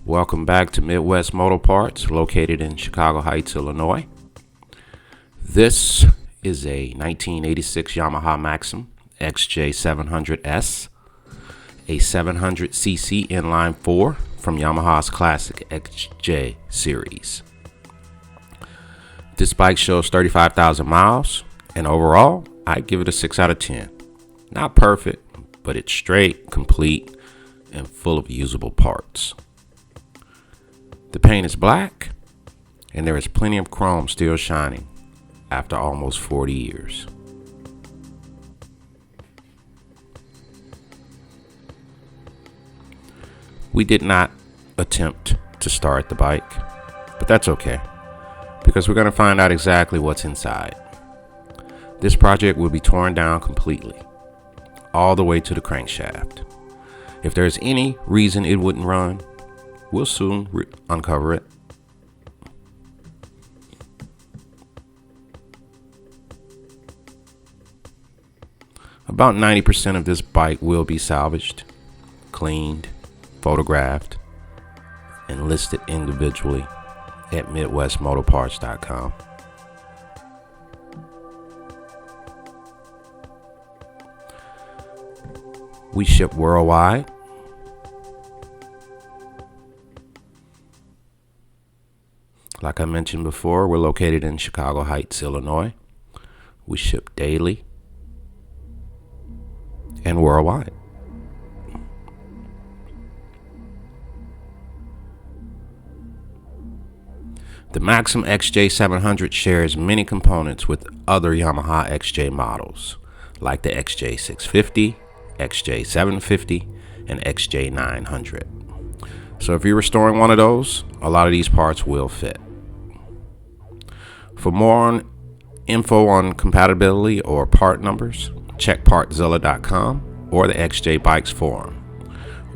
Welcome back to Midwest Moto Parts, located in Chicago Heights, Illinois. This is a 1986 Yamaha Maxim XJ700S, a 700cc inline-four from Yamaha's classic XJ series. This bike shows 35,000 miles, and overall, I give it a 6 out of 10. Not perfect, but it's straight, complete, and full of usable parts. The paint is black, and there is plenty of chrome still shining after almost 40 years. We did not attempt to start the bike, but that's okay, because we're going to find out exactly what's inside. This project will be torn down completely, all the way to the crankshaft. If there's any reason it wouldn't run, we'll soon uncover it. About 90% of this bike will be salvaged, cleaned, photographed, and listed individually at MidwestMotoParts.com. We ship worldwide. Like I mentioned before, we're located in Chicago Heights, Illinois. We ship daily and worldwide. The Maxim XJ700 shares many components with other Yamaha XJ models, like the XJ650, XJ750, and XJ900. So if you're restoring one of those, a lot of these parts will fit. For more info on compatibility or part numbers, check Partzilla.com or the XJ Bikes Forum,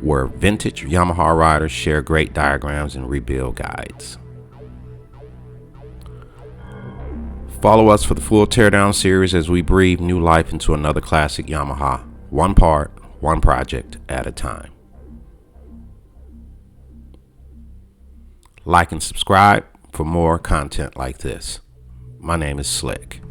where vintage Yamaha riders share great diagrams and rebuild guides. Follow us for the full Teardown series as we breathe new life into another classic Yamaha, one part, one project at a time. Like and subscribe for more content like this. My name is Slick.